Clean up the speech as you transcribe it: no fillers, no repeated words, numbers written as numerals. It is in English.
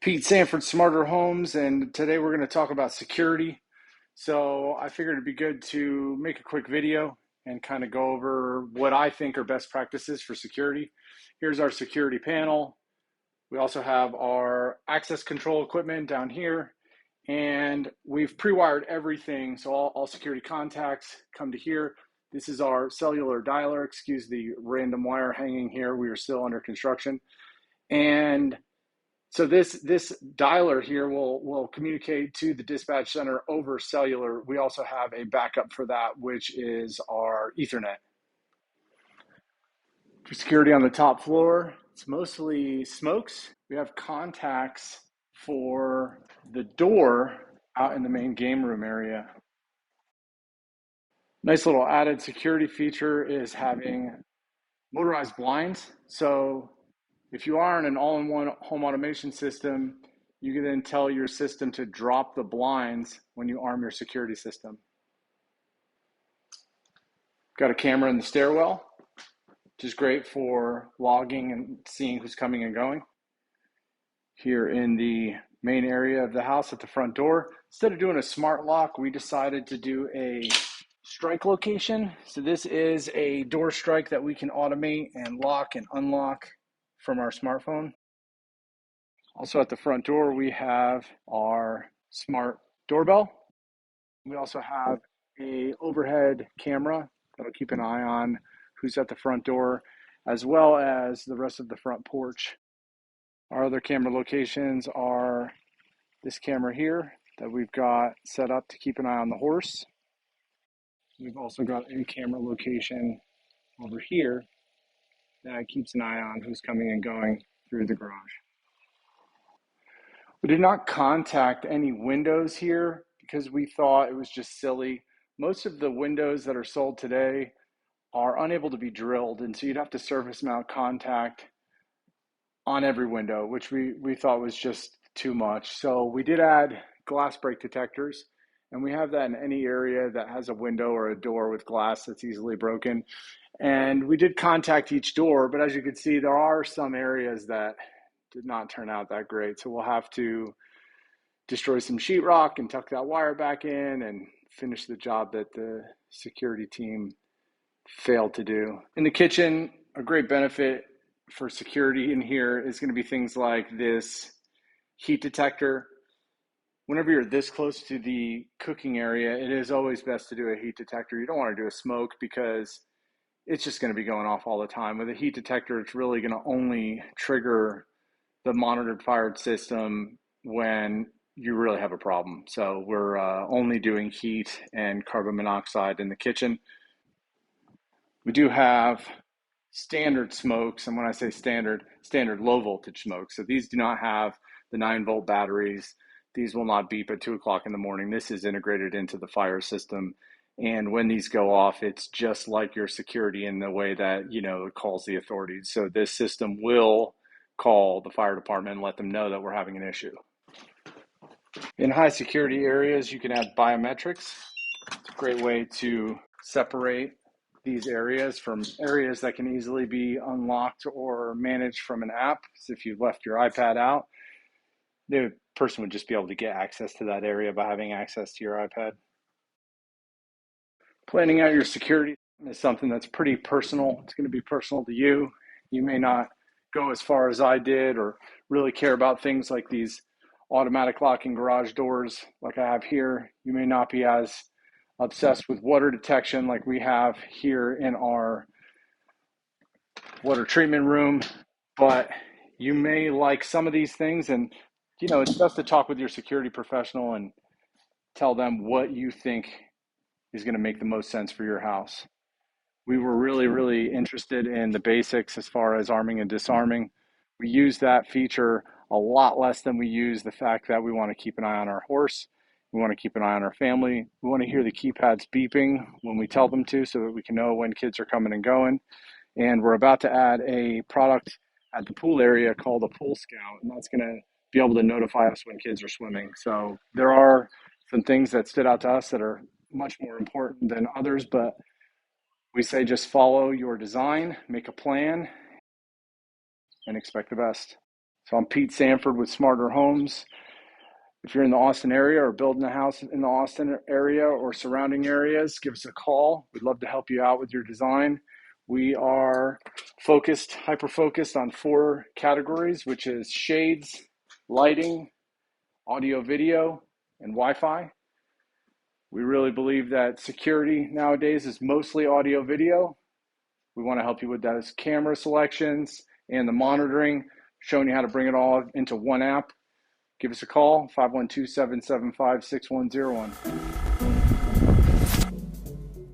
Pete, Sandford Smarter Homes, and today we're going to talk about security. So I figured it'd be good to make a quick video and kind of go over what I think are best practices for security. Here's our security panel. We also have our access control equipment down here, and we've pre-wired everything. So all security contacts come to here. This is our cellular dialer. Excuse the random wire hanging here. We are still under construction. And so this dialer here will communicate to the dispatch center over cellular. We also have a backup for that, which is our Ethernet. For security on the top floor, it's mostly smokes. We have contacts for the door out in the main game room area. Nice little added security feature is having motorized blinds. So if you are in an all-in-one home automation system, you can then tell your system to drop the blinds when you arm your security system. Got a camera in the stairwell, which is great for logging and seeing who's coming and going. Here in the main area of the house at the front door, instead of doing a smart lock, we decided to do a strike location. So this is a door strike that we can automate and lock and unlock from our smartphone. Also at the front door, we have our smart doorbell. We also have a overhead camera that'll keep an eye on who's at the front door, as well as the rest of the front porch. Our other camera locations are this camera here that we've got set up to keep an eye on the horse. We've also got a camera location over here that keeps an eye on who's coming and going through the garage. We did not contact any windows here because we thought it was just silly. Most of the windows that are sold today are unable to be drilled, and so you'd have to surface mount contact on every window, which we thought was just too much. So we did add glass break detectors, and we have that in any area that has a window or a door with glass that's easily broken. And we did contact each door, but as you can see, there are some areas that did not turn out that great. So we'll have to destroy some sheetrock and tuck that wire back in and finish the job that the security team failed to do. In the kitchen, a great benefit for security in here is going to be things like this heat detector. Whenever you're this close to the cooking area, it is always best to do a heat detector. You don't want to do a smoke because it's just going to be going off all the time. With a heat detector, it's really going to only trigger the monitored fired system when you really have a problem. So we're only doing heat and carbon monoxide in the kitchen. We do have standard smokes, and when I say standard low voltage smokes. So these do not have the 9-volt batteries. These will not beep at 2 o'clock in the morning. This is integrated into the fire system. And when these go off, it's just like your security in the way that, it calls the authorities. So this system will call the fire department and let them know that we're having an issue. In high security areas, you can add biometrics. It's a great way to separate these areas from areas that can easily be unlocked or managed from an app. So if you left your iPad out, the person would just be able to get access to that area by having access to your iPad. Planning out your security is something that's pretty personal. It's going to be personal to you. You may not go as far as I did or really care about things like these automatic locking garage doors like I have here. You may not be as obsessed with water detection like we have here in our water treatment room, but you may like some of these things, and it's best to talk with your security professional and tell them what you think is going to make the most sense for your house. We were really interested in the basics as far as arming and disarming. We use that feature a lot less than we use the fact that we want to keep an eye on our horse. We want to keep an eye on our family. We want to hear the keypads beeping when we tell them to so that we can know when kids are coming and going. And we're about to add a product at the pool area called a Pool Scout, and that's going to be able to notify us when kids are swimming. So there are some things that stood out to us that are much more important than others, but we say just follow your design, make a plan, and expect the best. So I'm Pete Sandford with Smarter Homes. If you're in the Austin area or building a house in the Austin area or surrounding areas, give us a call. We'd love to help you out with your design. We are hyper-focused on 4 categories, which is shades, lighting, audio, video, and Wi-Fi. We really believe that security nowadays is mostly audio, video. We want to help you with those camera selections and the monitoring, showing you how to bring it all into one app. Give us a call, 512-775-6101.